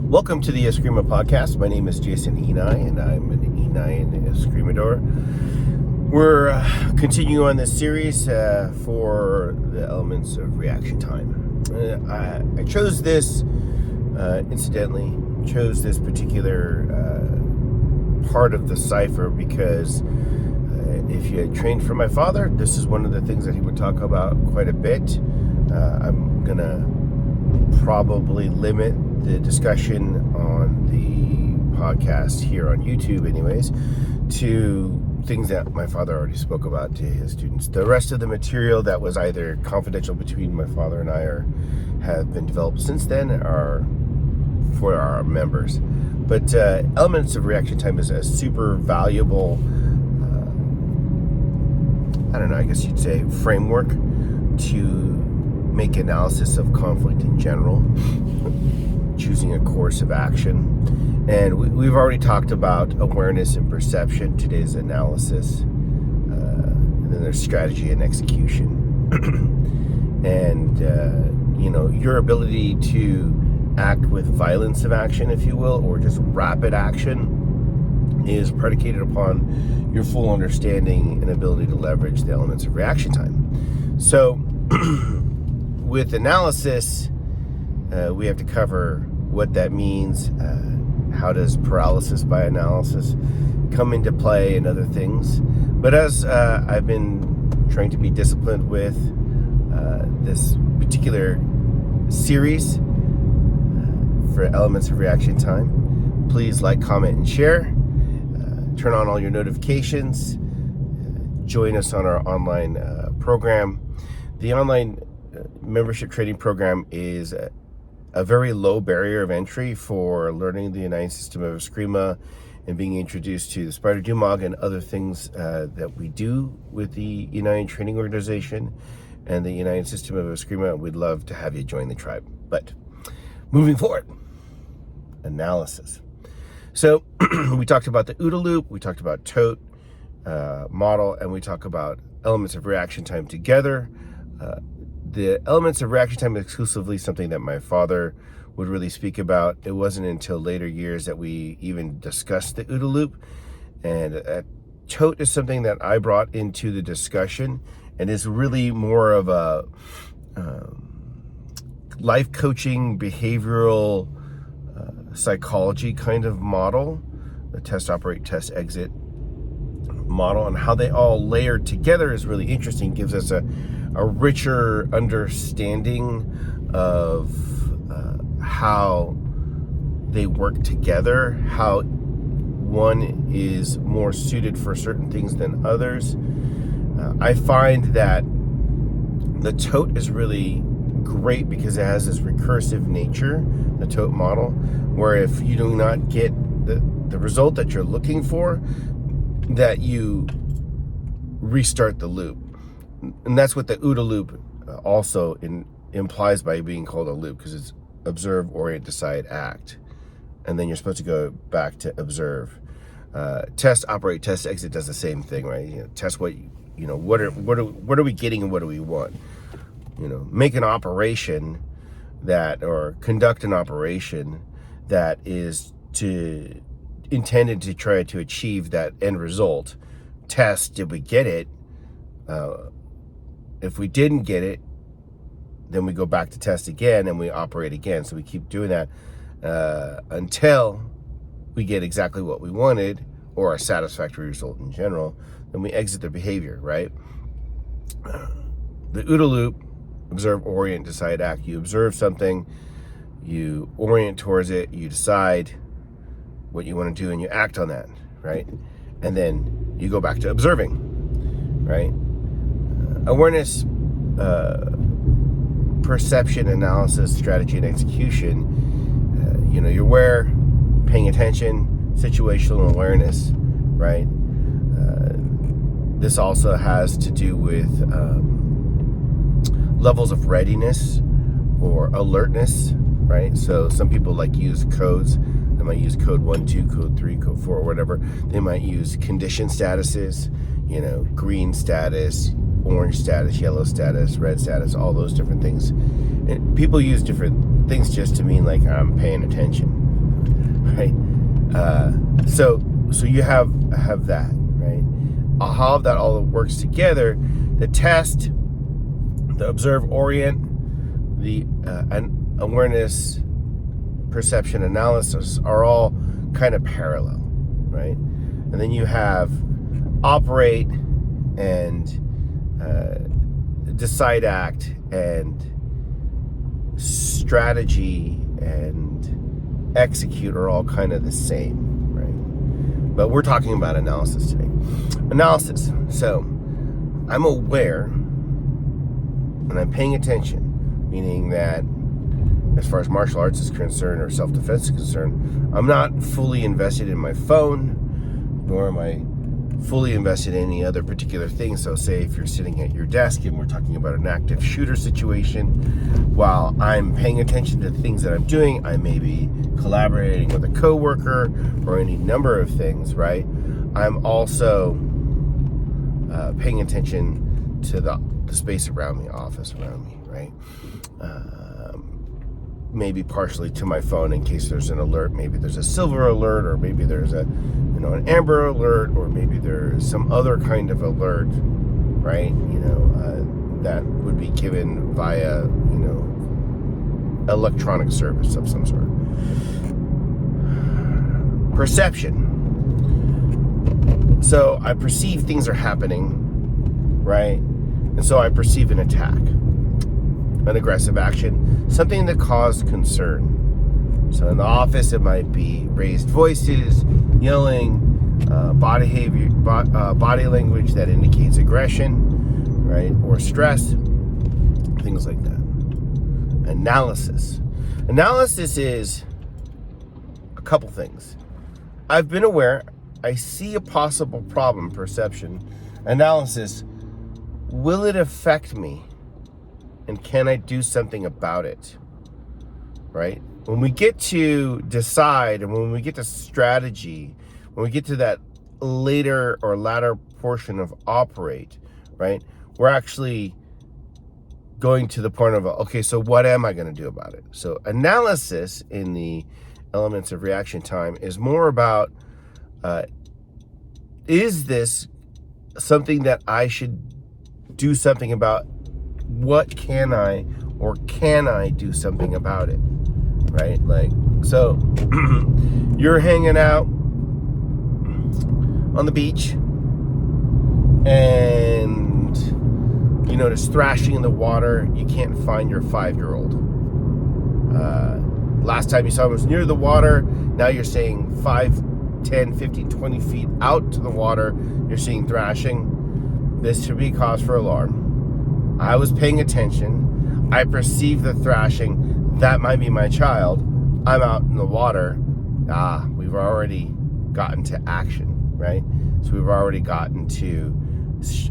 Welcome to the Eskrima podcast. My name is Jason Inay, and I'm an Inayan Eskrimador. We're continuing on this series for the elements of reaction time. I chose this, incidentally, this particular part of the cipher because if you had trained for my father, this is one of the things that he would talk about quite a bit. I'm going to probably limit the discussion on the podcast here on YouTube anyways to things that my father already spoke about to his students. The rest of the material that was either confidential between my father and I or have been developed since then are for our members. But elements of reaction time is a super valuable I guess you'd say framework to make analysis of conflict in general, choosing a course of action. And we've already talked about awareness and perception, today's analysis, and then there's strategy and execution. And your ability to act with violence of action, if you will, or just rapid action is predicated upon your full understanding and ability to leverage the elements of reaction time. So with analysis, we have to cover what that means. How does paralysis by analysis come into play and other things? But as I've been trying to be disciplined with this particular series for elements of reaction time, please like, comment, and share. Turn on all your notifications. Join us on our online program. The online membership training program is a very low barrier of entry for learning the Inayan System of Eskrima and being introduced to the Spider Dumog and other things that we do with the Inayan Training Organization and the Inayan System of Eskrima. We'd love to have you join the tribe. But moving forward, analysis. So we talked about the OODA loop, we talked about tote model, and we talk about elements of reaction time together. The elements of reaction time is exclusively something that my father would really speak about. It wasn't until later years that we even discussed the OODA loop. And tote is something that I brought into the discussion and is really more of a life coaching, behavioral psychology kind of model, the test, operate, test, exit model, and how they all layered together is really interesting. Gives us a richer understanding of how they work together, how one is more suited for certain things than others. I find that the tote is really great because it has this recursive nature, the tote model, where if you do not get the result that you're looking for, that you restart the loop. And that's what the OODA loop also implies by being called a loop, because it's observe, orient, decide, act. And then you're supposed to go back to observe. Test, operate, test, exit does the same thing, right? Test what are we getting and what do we want? Make an operation or conduct an operation that is intended to try to achieve that end result. Test, did we get it? If we didn't get it, then we go back to test again and we operate again. So we keep doing that until we get exactly what we wanted or a satisfactory result in general. Then we exit the behavior, right? The OODA loop, observe, orient, decide, act. You observe something, you orient towards it, you decide what you want to do, and you act on that, right? And then you go back to observing, right? Awareness, perception, analysis, strategy, and execution. You're aware, paying attention, situational awareness, right? This also has to do with levels of readiness or alertness, right? So some people use codes. They might use code 1, 2, code 3, code 4, or whatever. They might use condition statuses, green status, orange status, yellow status, red status, all those different things. And people use different things just to mean I'm paying attention. right? So you have that, right? How that all works together. The test, the observe, orient, the awareness, perception, analysis are all kind of parallel, right? And then you have operate and decide, act, and strategy and execute are all kind of the same, right? But we're talking about analysis today. Analysis. So I'm aware and I'm paying attention, meaning that as far as martial arts is concerned or self-defense is concerned, I'm not fully invested in my phone, nor am I fully invested in any other particular thing. So say if you're sitting at your desk and we're talking about an active shooter situation, while I'm paying attention to the things that I'm doing, I may be collaborating with a coworker or any number of things, right? I'm also paying attention to the space around me, office around me, right? Maybe partially to my phone in case there's an alert. Maybe there's a silver alert, or maybe there's a, an amber alert, or maybe there's some other kind of alert, right? That would be given via, electronic service of some sort. Perception. So I perceive things are happening, right? And so I perceive an attack, an aggressive action, something that caused concern. So in the office, it might be raised voices, yelling, body language that indicates aggression, right, or stress, things like that. Analysis. Analysis is a couple things. I've been aware. I see a possible problem. Perception. Analysis. Will it affect me? And can I do something about it? Right? When we get to decide, and when we get to strategy, when we get to that later or latter portion of operate, right? We're actually going to the point of, okay, so what am I going to do about it? So analysis in the elements of reaction time is more about, is this something that I should do something about? What can I do something about it? Right? Like, so you're hanging out on the beach and you notice thrashing in the water. You can't find your 5-year-old. Last time you saw him was near the water. Now you're saying 5, 10, 15, 20 feet out to the water. You're seeing thrashing. This should be cause for alarm. I was paying attention. I perceived the thrashing. That might be my child. I'm out in the water. We've already gotten to action, right? So we've already gotten to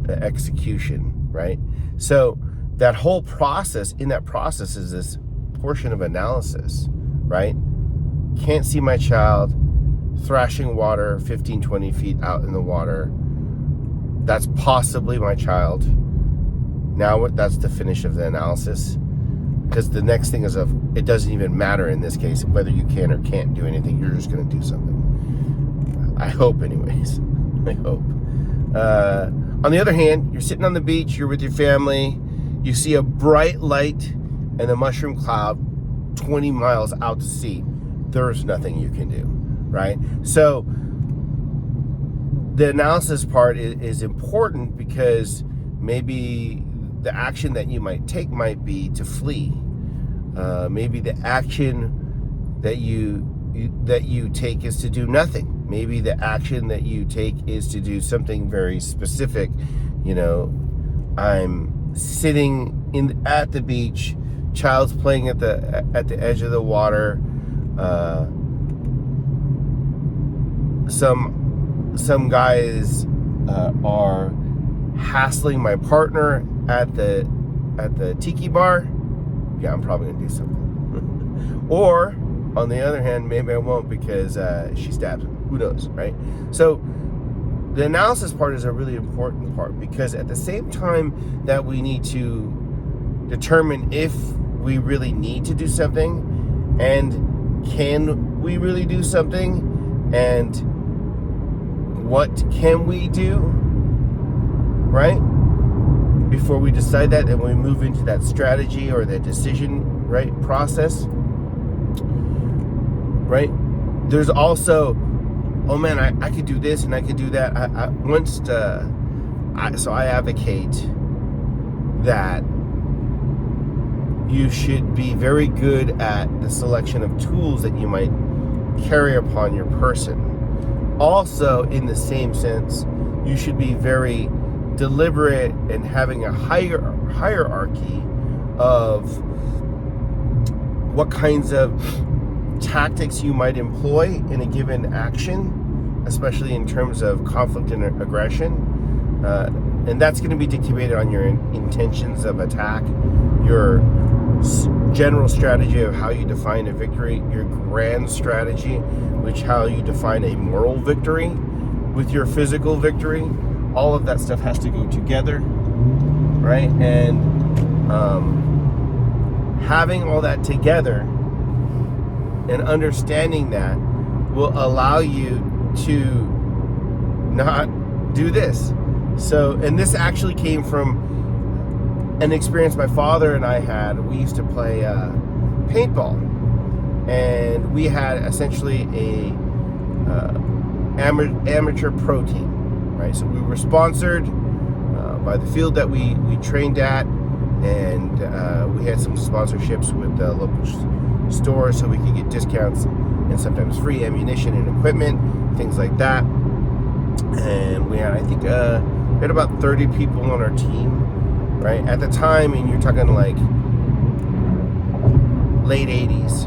execution, right? So that whole process, in that process is this portion of analysis, right? Can't see my child, thrashing water 15, 20 feet out in the water. That's possibly my child. Now that's the finish of the analysis, because the next thing is it doesn't even matter in this case whether you can or can't do anything. You're just going to do something. I hope anyways. I hope. On the other hand, you're sitting on the beach, you're with your family, you see a bright light and a mushroom cloud 20 miles out to sea. There's nothing you can do, right? So the analysis part is important, because maybe the action that you might take might be to flee. Maybe the action that you take is to do nothing. Maybe the action that you take is to do something very specific. I'm sitting at the beach, child's playing at the edge of the water. Some guys are hassling my partner at the tiki bar. Yeah, I'm probably gonna do something. Or on the other hand, maybe I won't, because she stabs him. Who knows, right? So the analysis part is a really important part, because at the same time that we need to determine if we really need to do something, and can we really do something, and what can we do, right? Before we decide that, and we move into that strategy or that decision, right, process, right? There's also, oh man, I could do this and I could do that. So I advocate that you should be very good at the selection of tools that you might carry upon your person. Also, in the same sense, you should be very deliberate in having a hierarchy of what kinds of tactics you might employ in a given action, especially in terms of conflict and aggression. And that's going to be dictated on your intentions of attack, your general strategy of how you define a victory, your grand strategy, which how you define a moral victory with your physical victory. All of that stuff has to go together, right? And having all that together and understanding that will allow you to not do this. So, and this actually came from an experience my father and I had. We used to play paintball, and we had essentially a amateur pro team, right? So we were sponsored by the field that we trained at, and we had some sponsorships with local stores so we could get discounts and sometimes free ammunition and equipment, things like that. And we had, I think, we had about 30 people on our team, right? At the time, and you're talking like late 80s,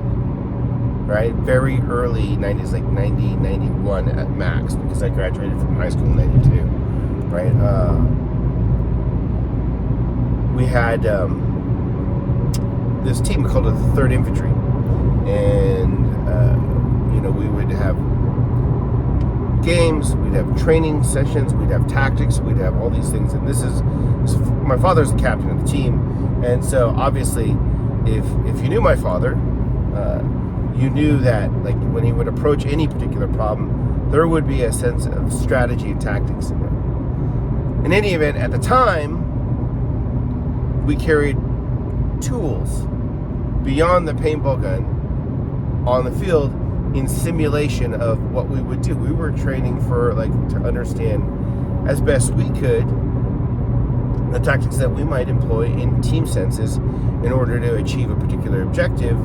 right? Very early 90s, like 90, 91 at max, because I graduated from high school in 92, right? We had this team called the 3rd Infantry, and we would have games, we'd have training sessions, we'd have tactics, we'd have all these things. And this is my father's the captain of the team, and so obviously if you knew my father, you knew that like when he would approach any particular problem, there would be a sense of strategy and tactics in there. In any event, at the time, we carried tools beyond the paintball gun on the field in simulation of what we would do. We were training for to understand as best we could the tactics that we might employ in team senses in order to achieve a particular objective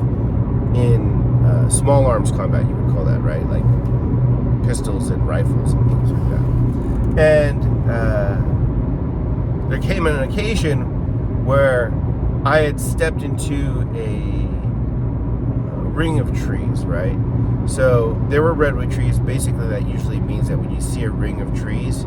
in small arms combat, you would call that, right? Like pistols and rifles and things like that. And there came an occasion where I had stepped into a ring of trees, right? So there were redwood trees. Basically, that usually means that when you see a ring of trees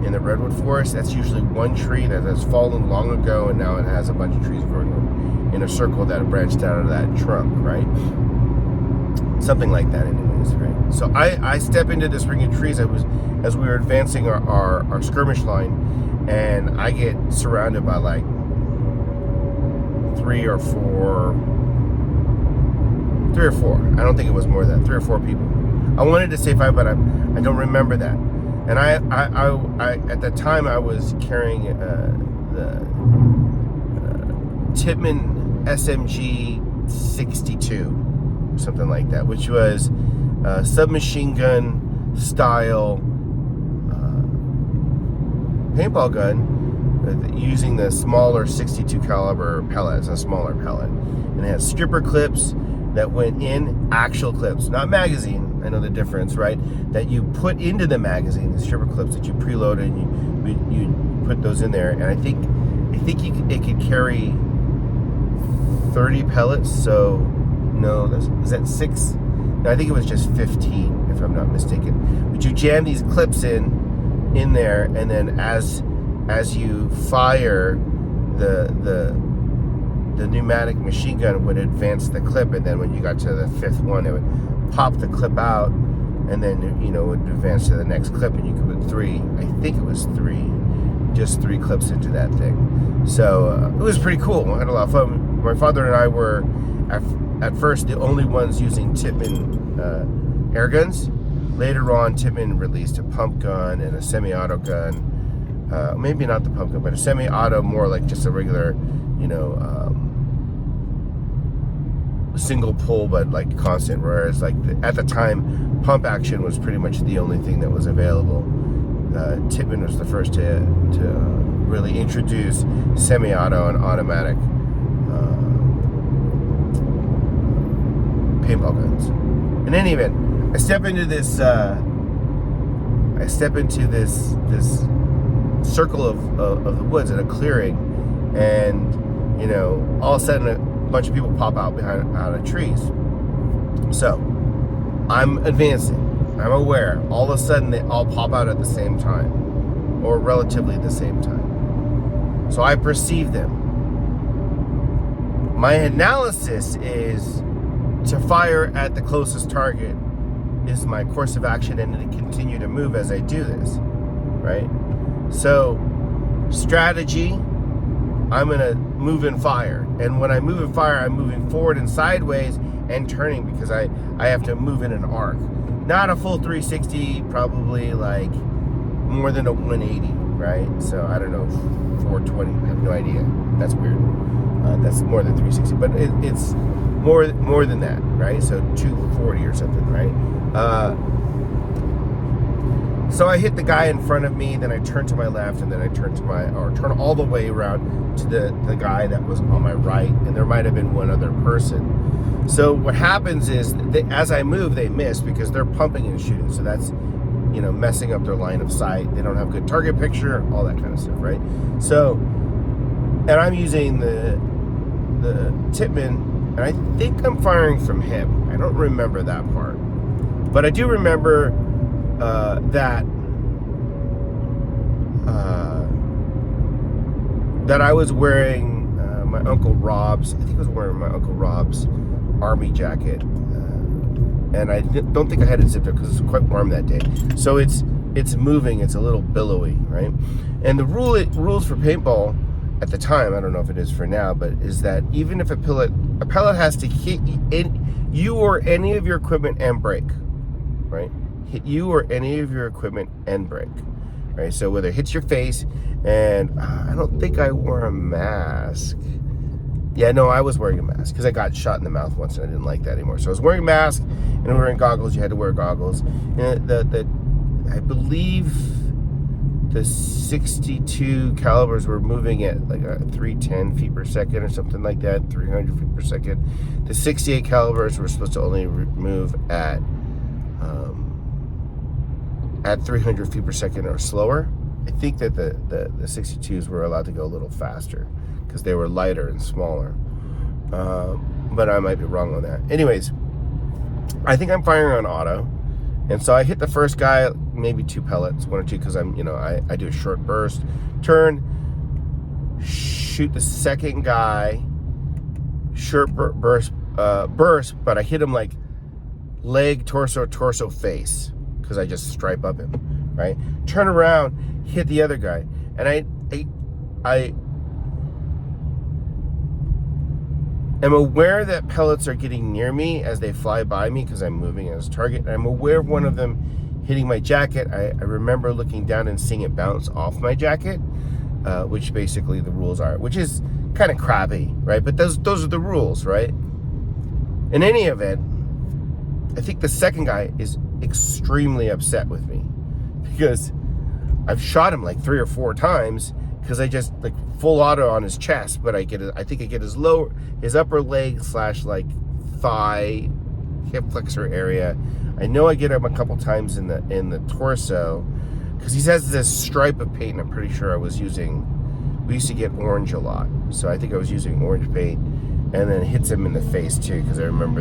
in the redwood forest, that's usually one tree that has fallen long ago, and now it has a bunch of trees growing in a circle that branched out of that trunk, right? Something like that, anyways, right? So I step into this ring of trees as we were advancing our skirmish line, and I get surrounded by like 3 or 4. I don't think it was more than 3 or 4 people. I wanted to say 5, but I don't remember that. And I at the time I was carrying the Tippmann SMG 62, something like that, which was a submachine gun style paintball gun using the smaller 62 caliber pellet. It's a smaller pellet, and it had stripper clips that went in, actual clips, not magazine. I know the difference, right? That you put into the magazine, the stripper clips that you preloaded, and you put those in there. And I think it could carry 30 pellets. So no, is that 6? No, I think it was just 15, if I'm not mistaken. But you jam these clips in there, and then as you fire, the pneumatic machine gun would advance the clip, and then when you got to the 5th one, it would pop the clip out, and then it would advance to the next clip, and you could put 3. I think it was 3, just 3 clips into that thing. So it was pretty cool. I had a lot of fun. My father and I were, at first the only ones using Tippmann air guns. Later on, Tippmann released a pump gun and a semi-auto gun. Maybe not the pump gun, but a semi-auto, more like just a regular, single pull, but like constant. Whereas like at the time, pump action was pretty much the only thing that was available. Tippmann was the first to really introduce semi-auto and automatic paintball guns. In any event, I step into this circle of the woods in a clearing, and all of a sudden a bunch of people pop out out of trees. So I'm advancing. I'm aware. All of a sudden they all pop out at the same time, or relatively the same time. So I perceive them. My analysis is to fire at the closest target is my course of action, and to continue to move as I do this, right? So strategy, I'm gonna move and fire. And when I move and fire, I'm moving forward and sideways and turning, because I have to move in an arc. Not a full 360, probably like more than a 180, right? So I don't know, 420, I have no idea. That's weird. That's more than 360, but it's more than that, right? So 240 or something, right? So I hit the guy in front of me, then I turn to my left, and then I turn all the way around to the guy that was on my right, and there might have been one other person. So what happens is, as I move, they miss because they're pumping and shooting. So that's, messing up their line of sight. They don't have good target picture, all that kind of stuff, right? So, and I'm using the Tippmann, and I think I'm firing from hip. I don't remember that part, but I do remember that I was wearing my Uncle Rob's. I think I was wearing my Uncle Rob's army jacket, and I don't think I had it zipped up because it was quite warm that day. So it's moving. It's a little billowy, right? And the rules for paintball at the time, I don't know if it is for now, but is that even if a pellet has to hit you or any of your equipment and break, right? Hit you or any of your equipment and break, right? So whether it hits your face, and I don't think I wore a mask. Yeah, no, I was wearing a mask because I got shot in the mouth once and I didn't like that anymore. So I was wearing a mask and wearing goggles. You had to wear goggles. And I believe the 62 calibers were moving at like 310 feet per second or something like that, 300 feet per second. The 68 calibers were supposed to only move at 300 feet per second or slower. I think that the 62s were allowed to go a little faster because they were lighter and smaller. But I might be wrong on that. Anyways, I think I'm firing on auto. And so I hit the first guy, maybe 2 pellets, 1 or 2, because I'm, I do a short burst, turn, shoot the second guy, short burst, but I hit him like leg, torso, face, because I just stripe up him, right? Turn around, hit the other guy, and I am aware that pellets are getting near me as they fly by me because I'm moving as a target. I'm aware of one of them hitting my jacket. I remember looking down and seeing it bounce off my jacket, which basically the rules are, which is kind of crappy, right? But those are the rules, right? In any event, I think the second guy is extremely upset with me because I've shot him like 3 or 4 times because I just like full auto on his chest, but I think I get his upper leg / like thigh, hip flexor area. I know I get him a couple times in the torso because he has this stripe of paint. I'm pretty sure we used to get orange a lot, so I think I was using orange paint, and then it hits him in the face too because I remember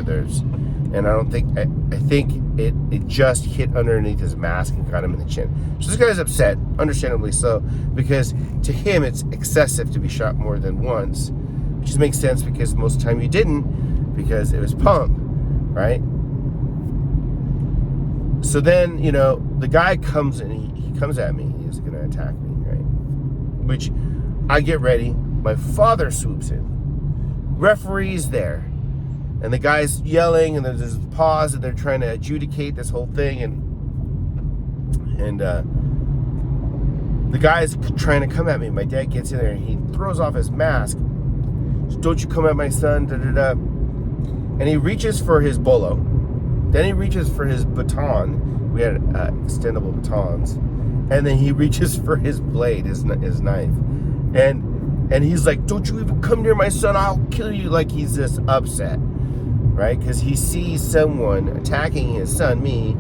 and I think it just hit underneath his mask and got him in the chin. So this guy's upset, understandably so, because to him it's excessive to be shot more than once, which just makes sense because most of the time you didn't, because it was pump, right? So then, the guy comes and he comes at me. He's going to attack me, right? Which I get ready. My father swoops in. Referee's there. And the guy's yelling, and there's this pause, and they're trying to adjudicate this whole thing, and the guy's trying to come at me. My dad gets in there, and he throws off his mask. Don't you come at my son, da da da. And he reaches for his bolo. Then he reaches for his baton. We had extendable batons. And then he reaches for his blade, his knife. And he's like, don't you even come near my son, I'll kill you. Like he's just upset, right? Because he sees someone attacking his son, me.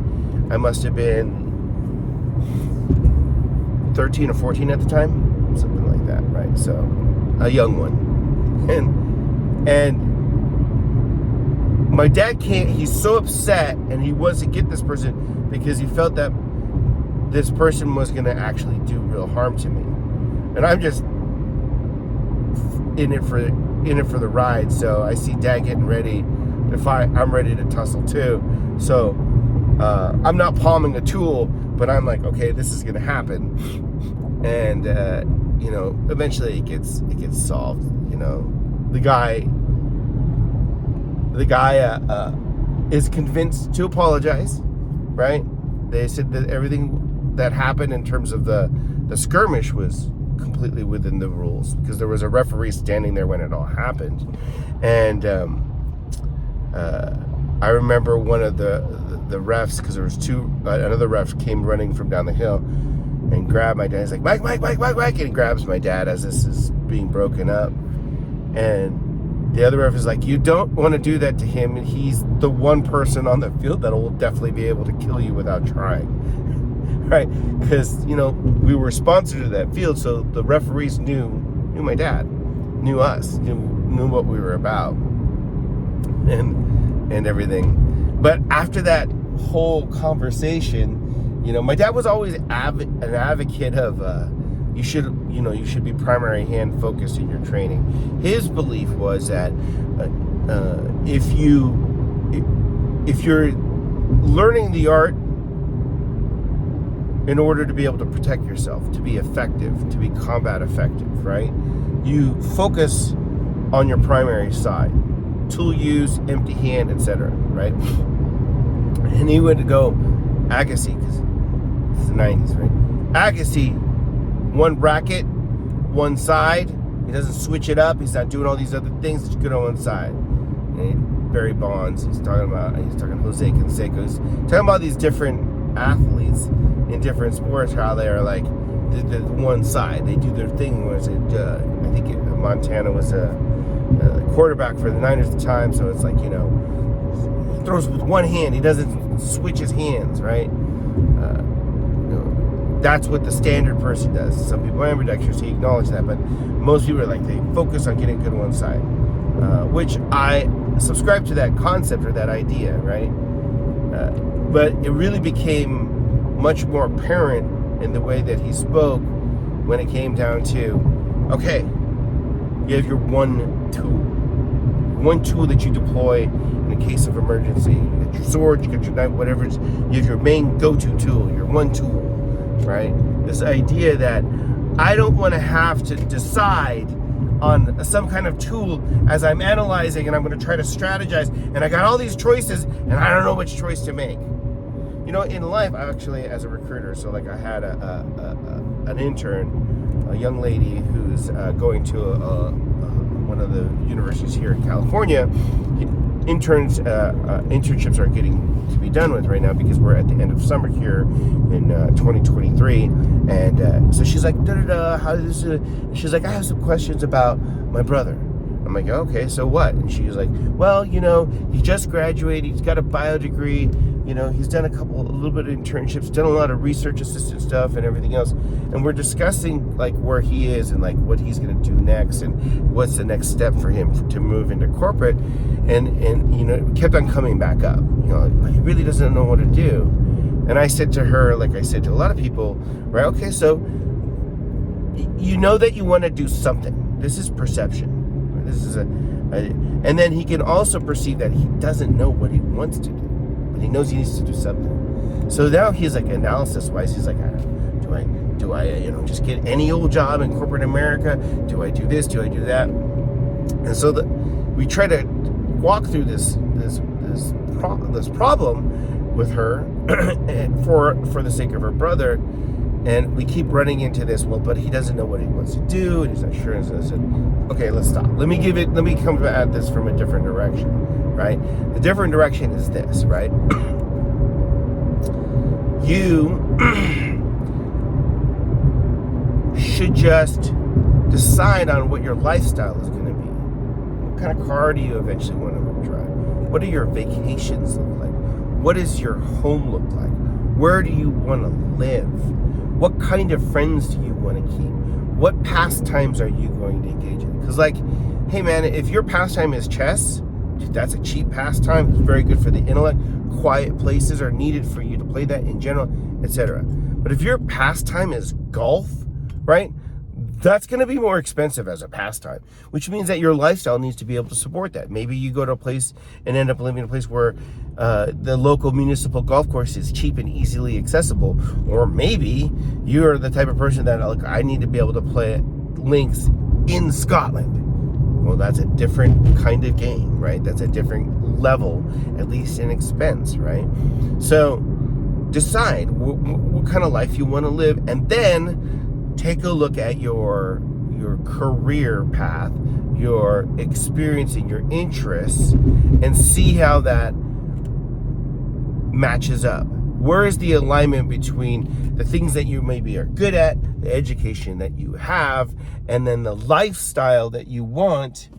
I must have been 13 or 14 at the time. Something like that, right? So, a young one. And my dad can't, he's so upset, and he wants to get this person because he felt that this person was going to actually do real harm to me. And I'm just in it for the ride. So I see dad getting ready to fight. I'm ready to tussle too. So I'm not palming a tool, but I'm like, okay, this is going to happen. And eventually it gets solved. The guy is convinced to apologize, right? They said that everything that happened in terms of the skirmish was completely within the rules, because there was a referee standing there when it all happened. And I remember one of the refs, because there was two, another ref came running from down the hill and grabbed my dad. He's like, Mike, and he grabs my dad as this is being broken up. And the other ref is like, you don't want to do that to him. And he's the one person on the field that will definitely be able to kill you without trying. Right? Because, we were sponsored to that field. So the referees knew my dad, knew us, knew what we were about and everything. But after that whole conversation, my dad was always an advocate of, you should be primary hand focused in your training. His belief was that if you're learning the art in order to be able to protect yourself, to be effective, to be combat effective, right? You focus on your primary side, tool use, empty hand, etc., right? And he would go Agassi, because it's the 90s, right? Agassi, one bracket, one side. He doesn't switch it up. He's not doing all these other things. It's good on one side. And Barry Bonds, he's talking Jose Canseco. He's talking about these different athletes in different sports, how they are like the one side. They do their thing. I think Montana was a quarterback for the Niners at the time, so it's like, he throws with one hand. He doesn't switch his hands, right? That's what the standard person does. Some people are ambidextrous, he acknowledged that, but most people are like, they focus on getting good on one side, which I subscribe to that concept or that idea, right? But it really became much more apparent in the way that he spoke when it came down to, okay, you have your one tool that you deploy in a case of emergency. You got your sword, you got your knife, whatever it is. You have your main go-to tool, your one tool, right? This idea that I don't want to have to decide on some kind of tool as I'm analyzing and I'm going to try to strategize, and I got all these choices and I don't know which choice to make. In life, actually, as a recruiter, so like I had an intern, a young lady who's going to one of the universities here in California. Internships are getting to be done with right now because we're at the end of summer here in 2023, and so she's like, how is this? She's like, I have some questions about my brother. I'm like, okay, so what? And she's like, well, he just graduated, he's got a bio degree, he's done a little bit of internships, done a lot of research assistant stuff and everything else, and we're discussing like where he is and like what he's going to do next and what's the next step for him to move into corporate, and it kept on coming back up, but he really doesn't know what to do. And I said to her, like I said to a lot of people, right, okay, so that you want to do something. This is perception. This is and then he can also perceive that he doesn't know what he wants to do, but he knows he needs to do something. So now he's like, analysis wise, he's like, do I just get any old job in corporate America? Do I do this? Do I do that? And so we try to walk through this problem with her for the sake of her brother, and we keep running into this. Well, but he doesn't know what he wants to do, and he's not sure. And I said, okay, let's stop. Let me come at this from a different direction, right? The different direction is this, right? You should just decide on what your lifestyle is going to be. What kind of car do you eventually want to drive? What do your vacations look like? What does your home look like? Where do you want to live? What kind of friends do you want to keep? What pastimes are you going to engage in? Because, like, hey man, if your pastime is chess, that's a cheap pastime. It's very good for the intellect. Quiet places are needed for you to play that in general, etc. But if your pastime is golf, right, that's going to be more expensive as a pastime, which means that your lifestyle needs to be able to support that. Maybe you go to a place and end up living in a place where the local municipal golf course is cheap and easily accessible. Or maybe you're the type of person that, like, I need to be able to play links in Scotland. Well, that's a different kind of game, right? That's a different level, at least in expense, right? So decide what kind of life you want to live, and then take a look at your career path, your experience and your interests, and see how that matches up. Where is the alignment between the things that you maybe are good at, the education that you have, and then the lifestyle that you want,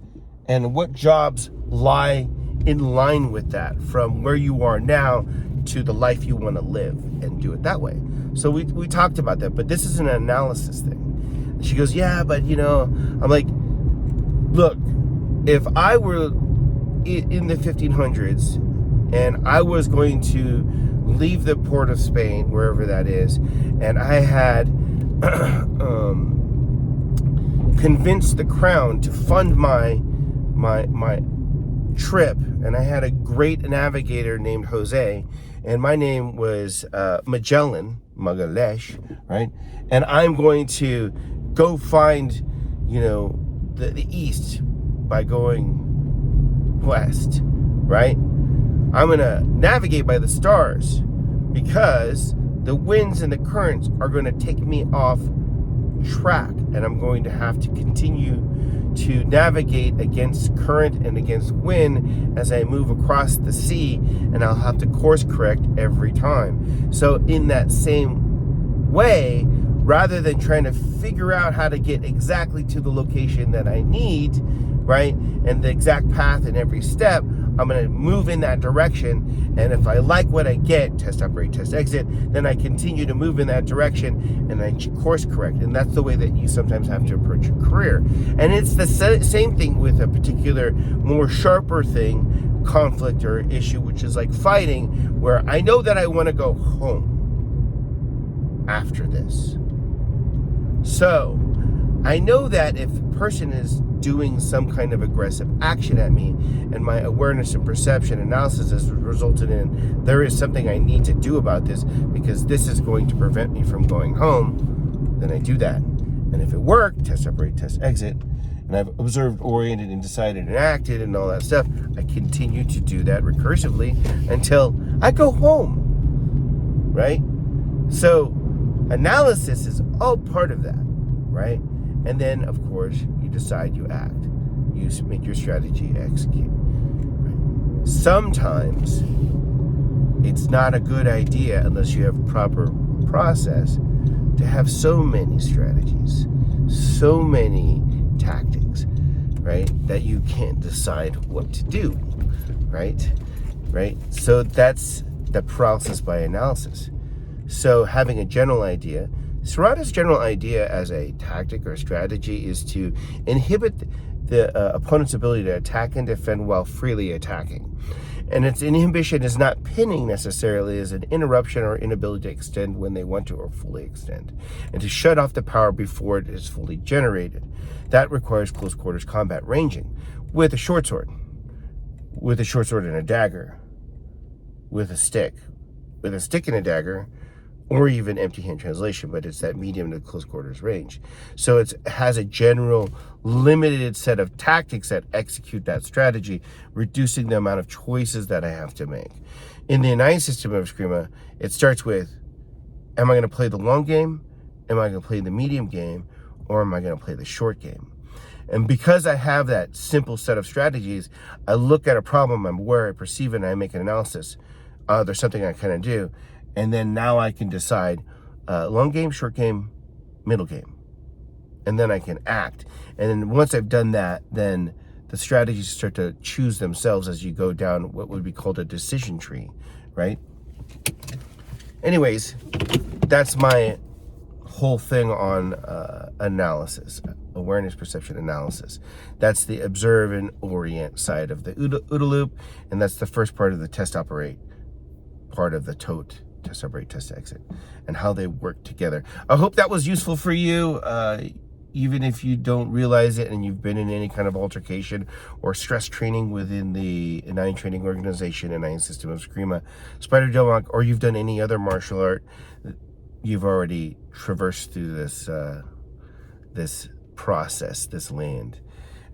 and what jobs lie in line with that from where you are now to the life you want to live, and do it that way. So we talked about that, but this is an analysis thing. And she goes, yeah, but I'm like, look, if I were in the 1500s and I was going to leave the port of Spain, wherever that is, and I had convinced the crown to fund my trip, and I had a great navigator named Jose, and my name was Magallanes, right? And I'm going to go find, the east by going west, right? I'm going to navigate by the stars, because the winds and the currents are going to take me off track, and I'm going to have to continue to navigate against current and against wind as I move across the sea, and I'll have to course correct every time. So in that same way, rather than trying to figure out how to get exactly to the location that I need, right, and the exact path in every step, I'm going to move in that direction, and if I like what I get, test operate, test exit, then I continue to move in that direction, and I course correct. And that's the way that you sometimes have to approach your career. And it's the same thing with a particular more sharper thing, conflict or issue, which is like fighting, where I know that I want to go home after this. So I know that if a person is doing some kind of aggressive action at me, and my awareness and perception analysis has resulted in there is something I need to do about this, because this is going to prevent me from going home, then I do that. And if it worked, test operate, test exit, and I've observed, oriented, and decided and acted and all that stuff, I continue to do that recursively until I go home, right? So analysis is all part of that, right? And then, of course, you decide, you act. You make your strategy, execute. Right? Sometimes it's not a good idea, unless you have proper process, to have so many strategies, so many tactics, right, that you can't decide what to do, right? So that's the paralysis by analysis. So having a general idea, Serrata's general idea as a tactic or strategy is to inhibit the opponent's ability to attack and defend while freely attacking. And its inhibition is not pinning necessarily, as an interruption or inability to extend when they want to or fully extend, and to shut off the power before it is fully generated. That requires close quarters combat ranging with a short sword and a dagger, with a stick and a dagger, or even empty hand translation, but it's that medium to close quarters range. So it has a general limited set of tactics that execute that strategy, reducing the amount of choices that I have to make. In the Inayan System of Eskrima, it starts with, am I going to play the long game? Am I going to play the medium game? Or am I going to play the short game? And because I have that simple set of strategies, I look at a problem, I'm aware, I perceive it, and I make an analysis. There's something I kind of do. And then now I can decide long game, short game, middle game. And then I can act. And then once I've done that, then the strategies start to choose themselves as you go down what would be called a decision tree, right? Anyways, that's my whole thing on analysis, awareness, perception, analysis. That's the observe and orient side of the OODA loop, and that's the first part of the test operate part of the TOTE, test operate, test exit, and how they work together. I hope that was useful for you, even if you don't realize it and you've been in any kind of altercation or stress training within the Inayan Training Organization, Inayan System of Eskrima, Spider Delmonk, or you've done any other martial art. You've already traversed through this this process, this land.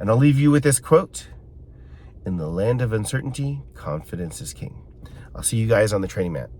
And I'll leave you with this quote: in the land of uncertainty, confidence is king. I'll see you guys on the training mat.